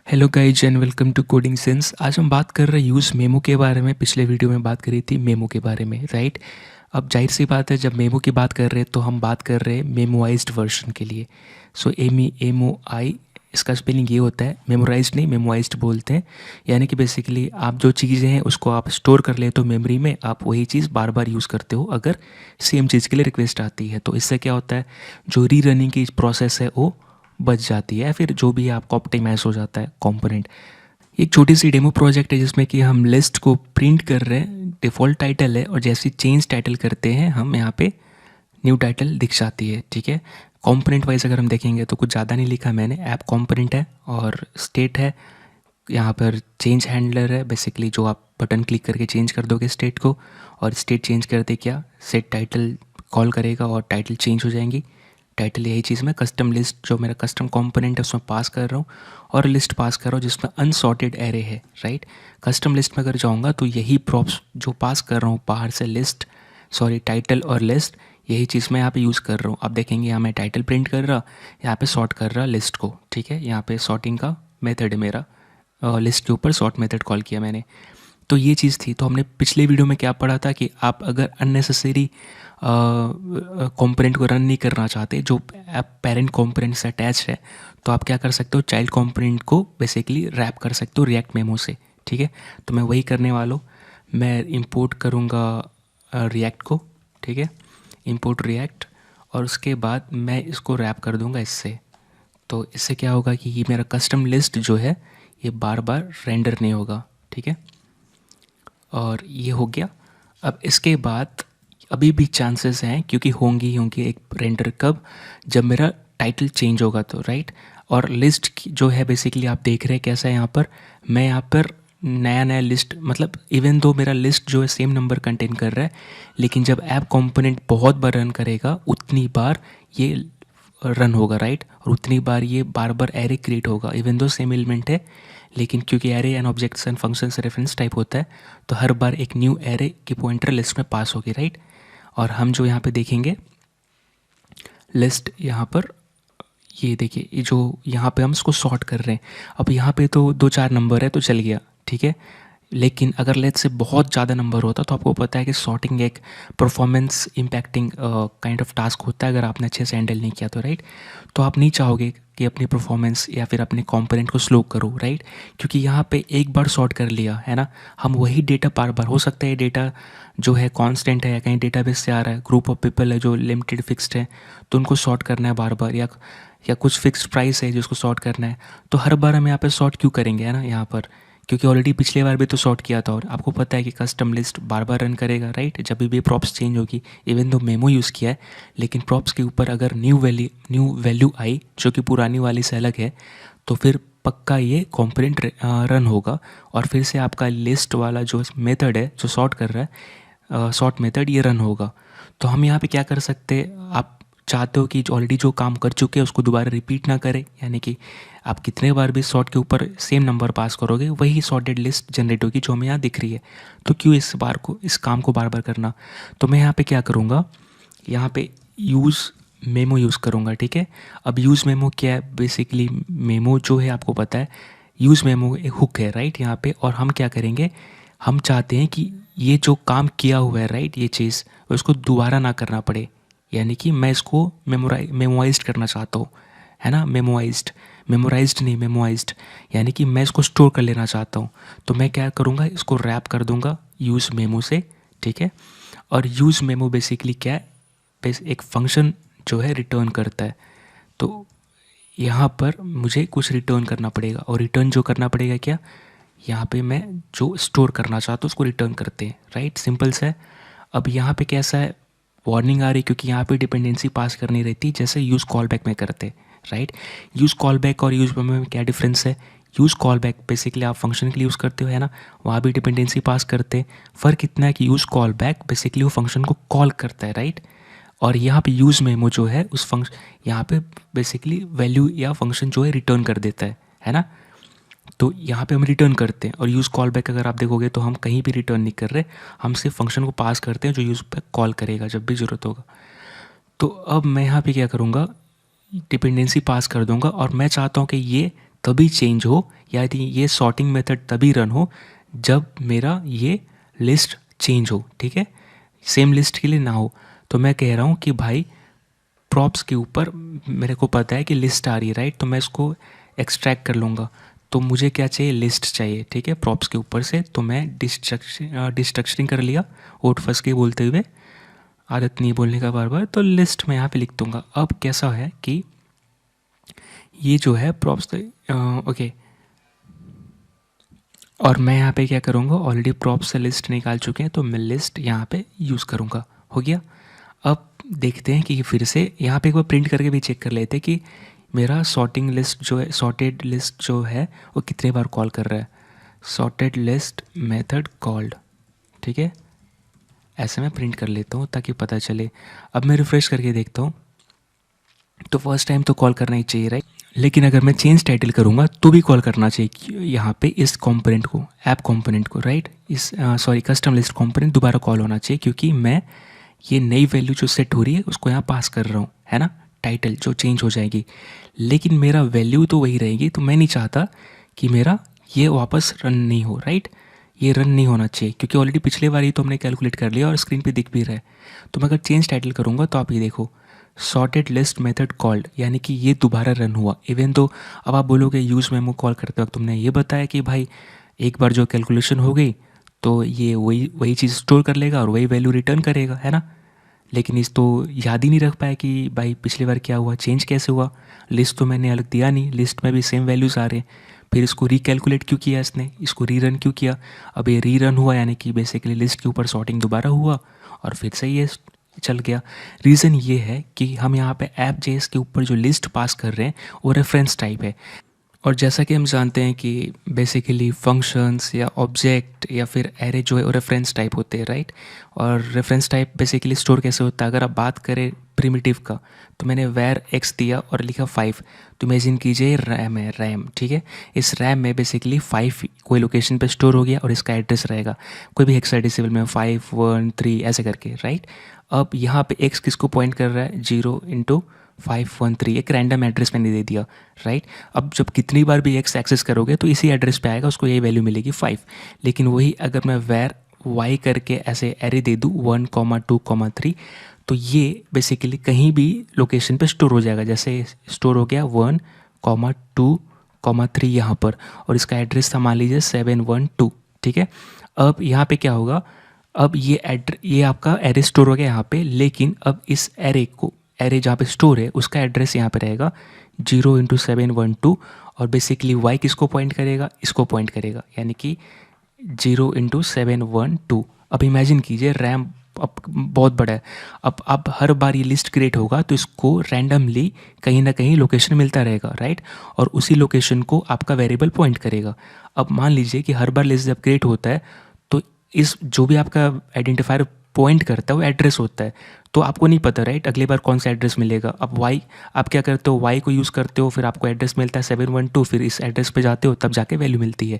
Hello guys and welcome to coding sense. आज हम बात कर रहे हैं यूज़ मेमो के बारे में। पिछले वीडियो में बात करी थी मेमो के बारे में, राइट। अब जाहिर सी बात है, जब मेमो की बात कर रहे हैं तो हम बात कर रहे हैं मेमोराइज्ड वर्जन के लिए। सो MO I इसका स्पेलिंग ये होता है, मेमोराइज्ड नहीं मेमोराइज्ड बोलते हैं। यानी कि बेसिकली आप जो चीज़ें हैं उसको आप स्टोर कर ले तो मेमोरी में, आप वही चीज़ बार बार यूज़ करते हो अगर सेम चीज़ के लिए रिक्वेस्ट आती है। तो इससे क्या होता है, जो री रनिंग की प्रोसेस है वो बच जाती है, फिर जो भी आपको ऑप्टिमाइज हो जाता है कंपोनेंट। एक छोटी सी डेमो प्रोजेक्ट है जिसमें कि हम लिस्ट को प्रिंट कर रहे हैं, डिफ़ॉल्ट टाइटल है और जैसे चेंज टाइटल करते हैं हम यहाँ पे न्यू टाइटल दिख जाती है, ठीक है। कंपोनेंट वाइज अगर हम देखेंगे तो कुछ ज़्यादा नहीं लिखा मैंने, ऐप कंपोनेंट है और स्टेट है। यहाँ पर चेंज हैंडलर है, बेसिकली जो आप बटन क्लिक करके चेंज कर दोगे स्टेट को, और स्टेट चेंज करते क्या सेट टाइटल कॉल करेगा और टाइटल चेंज हो जाएंगी। टाइटल यही चीज़ मैं कस्टम लिस्ट जो मेरा कस्टम कंपोनेंट है उसमें पास कर रहा हूँ, और लिस्ट पास कर रहा हूँ जिसमें अनसॉर्टेड एरे है, राइट। कस्टम लिस्ट में अगर जाऊँगा तो यही प्रॉप्स जो पास कर रहा हूँ बाहर से लिस्ट, सॉरी टाइटल और लिस्ट, यही चीज़ मैं यहाँ पे यूज़ कर रहा हूँ। आप देखेंगे यहाँ मैं टाइटल प्रिंट कर रहा, यहाँ पे सॉर्ट कर रहा लिस्ट को, ठीक है। यहाँ पे सॉर्टिंग का मेथड है मेरा, लिस्ट के ऊपर सॉर्ट मेथड कॉल किया मैंने। तो ये चीज़ थी। तो हमने पिछले वीडियो में क्या पढ़ा था कि आप अगर अननेसेसरी कंपोनेंट को रन नहीं करना चाहते जो पेरेंट कंपोनेंट से अटैच है, तो आप क्या कर सकते हो, चाइल्ड कंपोनेंट को बेसिकली रैप कर सकते हो रिएक्ट मेमो से, ठीक है। तो मैं वही करने वाला हूँ। मैं इंपोर्ट करूँगा रिएक्ट को, ठीक है, इंपोर्ट रिएक्ट, और उसके बाद मैं इसको रैप कर दूँगा इससे। तो इससे क्या होगा कि ये मेरा कस्टम लिस्ट जो है ये बार बार रेंडर नहीं होगा, ठीक है। और ये हो गया। अब इसके बाद अभी भी चांसेस हैं, क्योंकि होंगी एक रेंडर कब, जब मेरा टाइटल चेंज होगा तो, राइट। और लिस्ट जो है बेसिकली आप देख रहे हैं कैसा है यहाँ पर, मैं यहाँ पर नया नया लिस्ट, मतलब इवन दो मेरा लिस्ट जो है सेम नंबर कंटेन कर रहा है, लेकिन जब ऐप कंपोनेंट बहुत बार रन करेगा उतनी बार ये रन होगा, राइट। और उतनी बार ये बार बार एरे क्रिएट होगा, इवन दो सेम एलिमेंट है, लेकिन क्योंकि array and objects and function से रेफरेंस टाइप होता है तो हर बार एक न्यू एरे की पॉइंटर लिस्ट में पास होगी, राइट। और हम जो यहाँ पे देखेंगे लिस्ट, यहाँ पर ये देखिए, ये जो यहाँ पे हम इसको सॉर्ट कर रहे हैं। अब यहाँ पे तो 2-4 नंबर है तो चल गया, ठीक है। लेकिन अगर लेट्स से बहुत ज़्यादा नंबर होता तो आपको पता है कि सॉर्टिंग एक performance impacting kind of task होता है अगर आपने अच्छे से हैंडल नहीं किया तो, राइट। तो आप नहीं चाहोगे कि अपनी परफॉर्मेंस या फिर अपने कंपोनेंट को स्लो करो, राइट। क्योंकि यहाँ पे एक बार सॉर्ट कर लिया है ना, हम वही डेटा बार बार, हो सकता है डेटा जो है कांस्टेंट है या कहीं डेटाबेस से आ रहा है, ग्रुप ऑफ पीपल है जो लिमिटेड फिक्स्ड है तो उनको सॉर्ट करना है बार बार, या कुछ फिक्स्ड प्राइस है जिसको सॉर्ट करना है, तो हर बार हम यहाँ पे सॉर्ट क्यों करेंगे, है ना, यहाँ पर। क्योंकि ऑलरेडी पिछले बार भी तो सॉर्ट किया था और आपको पता है कि कस्टम लिस्ट बार बार रन करेगा, राइट, जब भी प्रॉप्स चेंज होगी। इवन दो मेमो यूज़ किया है, लेकिन प्रॉप्स के ऊपर अगर न्यू वैल्यू आई जो कि पुरानी वाली से अलग है, तो फिर पक्का ये कंपोनेंट रन होगा और फिर से आपका लिस्ट वाला जो मेथड है जो सॉर्ट कर रहा है, सॉर्ट मेथड, ये रन होगा। तो हम यहाँ पे क्या कर सकते हैं, आप चाहते हो कि जो ऑलरेडी जो काम कर चुके हैं उसको दोबारा रिपीट ना करें, यानी कि आप कितने बार भी सॉर्ट के ऊपर सेम नंबर पास करोगे वही सॉर्टेड लिस्ट जनरेट होगी जो हमें यहाँ दिख रही है। तो क्यों इस काम को बार बार करना। तो मैं यहाँ पे क्या करूँगा, यहाँ पे यूज़ मेमो यूज़ करूँगा, ठीक है। अब यूज़ मेमो क्या है, बेसिकली मेमो जो है आपको पता है, यूज़ मेमो एक हुक है, राइट, यहाँ पे। और हम क्या करेंगे, हम चाहते हैं कि ये जो काम किया हुआ है, राइट, ये चीज़ उसको दोबारा ना करना पड़े, यानी कि मैं इसको मेमोराइज्ड करना चाहता हूँ, है ना, मेमोराइज्ड नहीं मेमोराइज्ड, यानी कि मैं इसको स्टोर कर लेना चाहता हूँ। तो मैं क्या करूँगा, इसको रैप कर दूँगा यूज़ मेमो से, ठीक है। और यूज़ मेमो बेसिकली क्या है, एक फंक्शन जो है रिटर्न करता है। तो यहाँ पर मुझे कुछ रिटर्न करना पड़ेगा, और रिटर्न जो करना पड़ेगा क्या, यहाँ पे मैं जो स्टोर करना चाहता हूँ उसको रिटर्न करते हैं, राइट, सिंपल सा है। अब यहाँ पे कैसा है, वार्निंग आ रही क्योंकि यहाँ पे डिपेंडेंसी पास करनी रहती जैसे यूज़ कॉल बैक में करते, राइट। यूज़ कॉल बैक और यूज़ मेमो में क्या डिफरेंस है, यूज़ कॉल बैक बेसिकली आप फंक्शन के लिए यूज़ करते हो, है ना, वहाँ भी डिपेंडेंसी पास करते। फ़र्क इतना है कि यूज़ कॉल बैक बेसिकली वो फंक्शन को कॉल करता है, राइट। और यहाँ पे यूज़ मेमो जो है उस फंक्शन, यहाँ पे बेसिकली वैल्यू या फंक्शन जो है रिटर्न कर देता है ना। तो यहाँ पे हम रिटर्न करते हैं, और यूज़ कॉल बैक अगर आप देखोगे तो हम कहीं भी रिटर्न नहीं कर रहे, हम सिर्फ फंक्शन को पास करते हैं जो यूज़ बैक कॉल करेगा जब भी ज़रूरत होगा। तो अब मैं यहाँ पे क्या करूँगा, डिपेंडेंसी पास कर दूँगा, और मैं चाहता हूँ कि ये तभी चेंज हो, यानी ये सॉर्टिंग मेथड तभी रन हो जब मेरा ये लिस्ट चेंज हो, ठीक है, सेम लिस्ट के लिए ना हो। तो मैं कह रहा हूँ कि भाई प्रॉप्स के ऊपर मेरे को पता है कि लिस्ट आ रही है, राइट, तो मैं इसको एक्सट्रैक्ट कर लूँगा। तो मुझे क्या चाहिए, लिस्ट चाहिए, ठीक है, प्रॉप्स के ऊपर से। तो मैं डिस्ट्रक्शरिंग कर लिया, ओट फंस के बोलते हुए, आदत नहीं बोलने का बार बार। तो लिस्ट में यहाँ पे लिख दूँगा। अब कैसा है कि ये जो है प्रॉप्स, ओके, और मैं यहाँ पे क्या करूँगा, ऑलरेडी प्रॉप्स से लिस्ट निकाल चुके हैं तो मैं लिस्ट यहाँ पे यूज़ करूँगा। हो गया। अब देखते हैं कि फिर से यहाँ पे एक बार प्रिंट करके भी चेक कर लेते हैं कि मेरा सॉर्टिंग लिस्ट जो है, सॉर्टेड लिस्ट जो है वो कितने बार कॉल कर रहा है। सॉर्टेड लिस्ट मेथड कॉल्ड, ठीक है, ऐसे मैं प्रिंट कर लेता हूँ ताकि पता चले। अब मैं रिफ्रेश करके देखता हूँ तो फर्स्ट टाइम तो कॉल करना ही चाहिए, राइट, लेकिन अगर मैं चेंज टाइटल करूँगा तो भी कॉल करना चाहिए यहाँ पे इस कंपोनेंट को, ऐप कंपोनेंट को, राइट, इस सॉरी कस्टम लिस्ट कंपोनेंट दोबारा कॉल होना चाहिए, क्योंकि मैं ये नई वैल्यू जो सेट हो रही है उसको यहाँ पास कर रहा हूँ, है ना, टाइटल जो चेंज हो जाएगी, लेकिन मेरा वैल्यू तो वही रहेगी। तो मैं नहीं चाहता कि मेरा ये वापस रन नहीं हो, राइट, ये रन नहीं होना चाहिए, क्योंकि ऑलरेडी पिछले बार ही तो हमने कैलकुलेट कर लिया और स्क्रीन पे दिख भी रहा है। तो मैं अगर चेंज टाइटल करूँगा तो आप ये देखो, सॉर्टेड लिस्ट मेथड कॉल्ड, यानी कि ये दोबारा रन हुआ। इवन तो अब आप बोलोगे यूज़ मेमो कॉल करते वक्त तुमने ये बताया कि भाई एक बार जो कैलकुलेशन हो गई तो ये वही वही चीज़ स्टोर कर लेगा और वही वैल्यू रिटर्न करेगा, है ना, लेकिन इस तो याद ही नहीं रख पाया कि भाई पिछली बार क्या हुआ, चेंज कैसे हुआ। लिस्ट तो मैंने अलग दिया नहीं, लिस्ट में भी सेम वैल्यूज़ आ रहे हैं। फिर इसको रिकैलकुलेट क्यों किया इसने, इसको रीरन क्यों किया। अब ये रीरन हुआ यानी कि बेसिकली लिस्ट के ऊपर सॉर्टिंग दोबारा हुआ और फिर से ये चल गया। रीज़न ये है कि हम यहाँ पे ऐप जेएस के ऊपर जो लिस्ट पास कर रहे हैं वो रेफरेंस टाइप है, और जैसा कि हम जानते हैं कि बेसिकली फंक्शंस या ऑब्जेक्ट या फिर एरे जो है वो रेफरेंस टाइप होते हैं, राइट। और रेफरेंस टाइप बेसिकली स्टोर कैसे होता है, अगर आप बात करें प्रिमिटिव का, तो मैंने वैर एक्स दिया और लिखा 5, तो इमेजिन कीजिए रैम है, रैम, ठीक है, इस रैम में बेसिकली 5 कोई लोकेशन पे स्टोर हो गया और इसका एड्रेस रहेगा कोई भी हेक्साडेसिमल में 5 1 3 ऐसे करके, राइट। अब यहाँ पे एक्स किसको पॉइंट कर रहा है, 0x513, एक रैंडम एड्रेस मैंने दे दिया, राइट। अब जब कितनी बार भी एक्स एक्सेस करोगे तो इसी एड्रेस पे आएगा, उसको यही वैल्यू मिलेगी 5। लेकिन वही अगर मैं वैर वाई करके ऐसे एरे दे दूँ 1, 2, 3, तो ये बेसिकली कहीं भी लोकेशन पे स्टोर हो जाएगा। जैसे स्टोर हो गया 1, 2, 3 यहाँ पर, और इसका एड्रेस था मान लीजिए 712, ठीक है। अब यहाँ पे क्या होगा, अब ये आपका एरे स्टोर हो गया यहाँ पे, लेकिन अब इस एरे जहाँ पे स्टोर है उसका एड्रेस यहाँ पे रहेगा 0x712, और बेसिकली वाई किसको पॉइंट करेगा, इसको पॉइंट करेगा, यानी कि 0x712। अब इमेजिन कीजिए रैम अब बहुत बड़ा है, अब हर बार ये लिस्ट क्रिएट होगा तो इसको रैंडमली कहीं ना कहीं लोकेशन मिलता रहेगा, राइट, और उसी लोकेशन को आपका वेरिएबल पॉइंट करेगा। अब मान लीजिए कि हर बार लिस्ट जब क्रिएट होता है तो इस जो भी आपका आइडेंटिफायर पॉइंट करता है वो एड्रेस होता है, तो आपको नहीं पता, राइट, अगली बार कौन सा एड्रेस मिलेगा। अब वाई आप क्या करते हो, वाई को यूज़ करते हो, फिर आपको एड्रेस मिलता है 712, फिर इस एड्रेस पे जाते हो तब जाके वैल्यू मिलती है।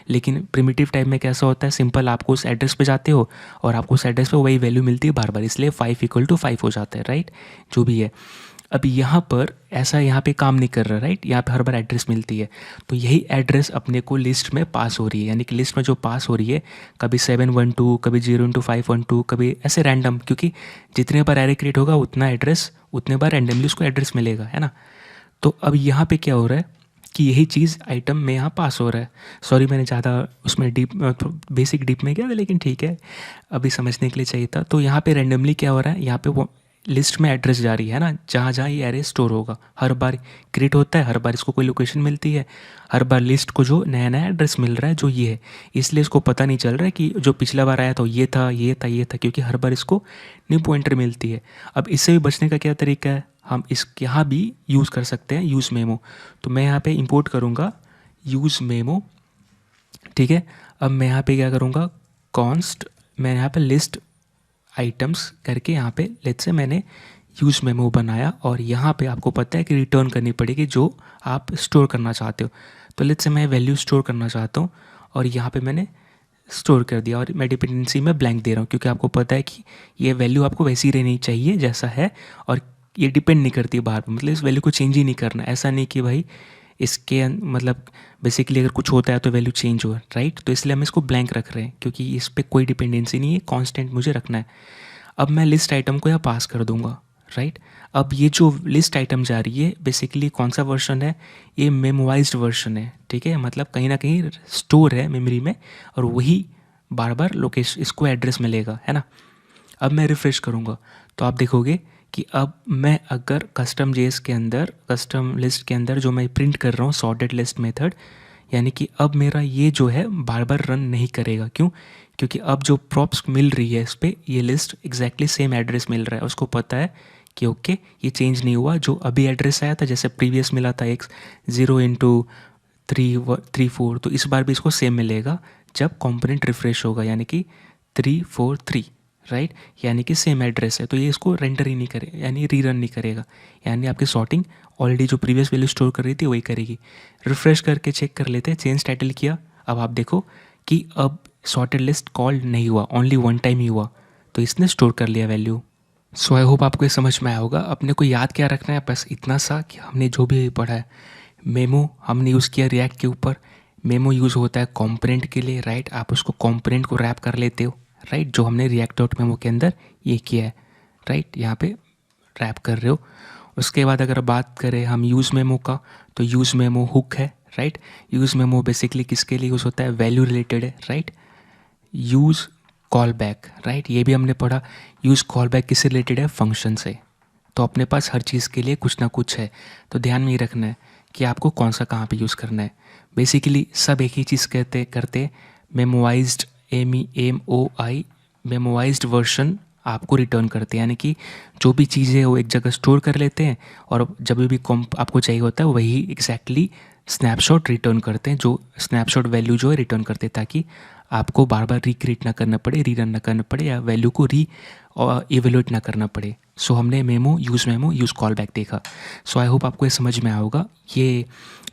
लेकिन प्रिमिटिव टाइप में कैसा होता है, सिंपल, आपको उस एड्रेस पे जाते हो और आपको उस एड्रेस पे वही वैल्यू मिलती है बार बार, इसलिए 5 = 5 हो जाता है, राइट, जो भी है। अब यहाँ पर ऐसा यहाँ पे काम नहीं कर रहा, राइट, यहाँ पे हर बार एड्रेस मिलती है, तो यही एड्रेस अपने को लिस्ट में पास हो रही है, यानी कि लिस्ट में जो पास हो रही है कभी 712, कभी 0x512, कभी ऐसे रैंडम, क्योंकि जितने बार एरे क्रिएट होगा उतना एड्रेस उतने बार रैंडमली उसको एड्रेस मिलेगा, है ना। तो अब यहाँ पे क्या हो रहा है कि यही चीज़ आइटम में यहाँ पास हो रहा है। सॉरी मैंने ज़्यादा उसमें बेसिक डीप में गया था, लेकिन ठीक है, अभी समझने के लिए चाहिए था। तो यहाँ पे रैंडमली क्या हो रहा है, यहाँ पे वो लिस्ट में एड्रेस जा रही है ना, जहाँ जहाँ ये एरे स्टोर होगा, हर बार क्रिएट होता है, हर बार इसको कोई लोकेशन मिलती है, हर बार लिस्ट को जो नया नया एड्रेस मिल रहा है जो ये है, इसलिए इसको पता नहीं चल रहा है कि जो पिछला बार आया था ये था ये था ये था, क्योंकि हर बार इसको न्यू पॉइंटर मिलती है। अब इससे भी बचने का क्या तरीका है, हम इस यहाँ भी यूज़ कर सकते हैं यूज़ मेमो। तो मैं यहाँ पे इंपोर्ट करूँगा यूज़ मेमो, ठीक है। अब मैं यहाँ पे क्या करूँगा, कॉन्स्ट, मैं यहाँ पे लिस्ट आइटम्स करके यहाँ पे लेट्स से मैंने यूज़ मेमो बनाया, और यहाँ पे आपको पता है कि रिटर्न करनी पड़ेगी जो आप स्टोर करना चाहते हो। तो लेट्स से मैं वैल्यू स्टोर करना चाहता हूँ और यहाँ पे मैंने स्टोर कर दिया, और मैं डिपेंडेंसी में ब्लैंक दे रहा हूँ, क्योंकि आपको पता है कि ये वैल्यू आपको वैसी रहनी चाहिए जैसा है, और ये डिपेंड नहीं करती बाहर पर, मतलब इस वैल्यू को चेंज ही नहीं करना। ऐसा नहीं कि भाई इसके मतलब बेसिकली अगर कुछ होता है तो वैल्यू चेंज हो, राइट। तो इसलिए हम इसको ब्लैंक रख रहे हैं क्योंकि इस पर कोई डिपेंडेंसी नहीं है, कांस्टेंट मुझे रखना है। अब मैं लिस्ट आइटम को यहाँ पास कर दूंगा, राइट। अब ये जो लिस्ट आइटम जा रही है बेसिकली कौन सा वर्जन है, ये मेमोवाइज्ड वर्जन है, ठीक है। मतलब कहीं ना कहीं स्टोर है मेमोरी में और वही बार बार लोकेशन इसको एड्रेस मिलेगा, है ना। अब मैं रिफ़्रेश करूँगा तो आप देखोगे कि अब मैं अगर कस्टम जेएस के अंदर कस्टम लिस्ट के अंदर जो मैं प्रिंट कर रहा हूँ सॉर्टेड लिस्ट मेथड, यानी कि अब मेरा ये जो है बार बार रन नहीं करेगा। क्यों? क्योंकि अब जो प्रॉप्स मिल रही है इस पर ये लिस्ट एग्जैक्टली सेम एड्रेस मिल रहा है। उसको पता है कि ओके ये चेंज नहीं हुआ, जो अभी एड्रेस आया था जैसे प्रीवियस मिला था x 0 × 3 4, तो इस बार भी इसको सेम मिलेगा जब कंपोनेंट रिफ्रेश होगा, यानी कि 3 4 3, राइट। यानी कि सेम एड्रेस है तो ये इसको रेंडर ही नहीं करे, यानी रीरन नहीं करेगा। यानी आपकी सॉर्टिंग ऑलरेडी जो प्रीवियस वैल्यू स्टोर कर रही थी वही करेगी। रिफ्रेश करके चेक कर लेते हैं, चेंज टाइटल किया, अब आप देखो कि अब सॉर्टेड लिस्ट कॉल नहीं हुआ, ओनली वन टाइम ही हुआ, तो इसने स्टोर कर लिया वैल्यू। सो आई होप आपको ये समझ में आया होगा। अपने को याद क्या रखना है, बस इतना सा कि हमने जो भी पढ़ा है, मेमो हमने यूज़ किया रिएक्ट के ऊपर, मेमो यूज़ होता है कंपोनेंट के लिए, राइट। आप उसको कंपोनेंट को रैप कर लेते हो, राइट, जो हमने रिएक्ट डॉट मेमो के अंदर ये किया है, राइट, यहाँ पे रैप कर रहे हो। उसके बाद अगर बात करें हम यूज़ मेमो का, तो यूज़ मेमो हुक है, राइट। यूज़ मेमो बेसिकली किसके लिए यूज़ होता है, वैल्यू रिलेटेड है, right. Use call back, right, ये भी हमने पढ़ा। यूज़ कॉल बैक किससे रिलेटेड है, फंक्शन से। तो अपने पास हर चीज़ के लिए कुछ ना कुछ है, तो ध्यान में ये रखना है कि आपको कौन सा कहाँ पे यूज़ करना है। बेसिकली सब एक ही चीज़ करते मेमोवाइज्ड MEMOI मेमोवाइज्ड वर्जन आपको रिटर्न करते हैं, यानी कि जो भी चीज़ें वो एक जगह स्टोर कर लेते हैं और जब भी आपको चाहिए होता है वही एग्जैक्टली स्नैपशॉट रिटर्न करते हैं, जो स्नैपशॉट वैल्यू जो है रिटर्न करते हैं, ताकि आपको बार बार रिक्रिएट ना करना पड़े, रीरन ना करना पड़े, या वैल्यू को इवेल्यूएट ना करना पड़े। सो हमने मेमो, यूज़ कॉल बैक देखा। सो आई होप आपको ये समझ में आया होगा। ये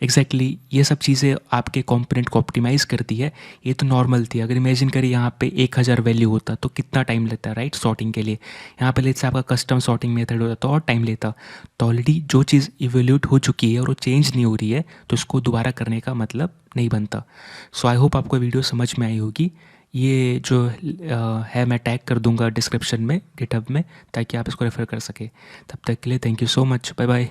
एग्जैक्टली ये सब चीज़ें आपके कंपोनेंट को ऑप्टिमाइज़ करती है। ये तो नॉर्मल थी, अगर इमेजिन करिए यहाँ पे 1000 वैल्यू होता तो कितना टाइम लेता, राइट, सॉर्टिंग के लिए। यहाँ पे लेट्स से आपका कस्टम सॉर्टिंग मेथड होता तो और टाइम लेता। तो ऑलरेडी जो चीज़ इवेल्यूट हो चुकी है और वो चेंज नहीं हो रही है तो उसको दोबारा करने का मतलब नहीं बनता। सो आई होप आपको वीडियो समझ में आई होगी। ये जो है मैं टैग कर दूंगा डिस्क्रिप्शन में, गिटहब में, ताकि आप इसको रेफ़र कर सकें। तब तक के लिए thank you so much, bye bye.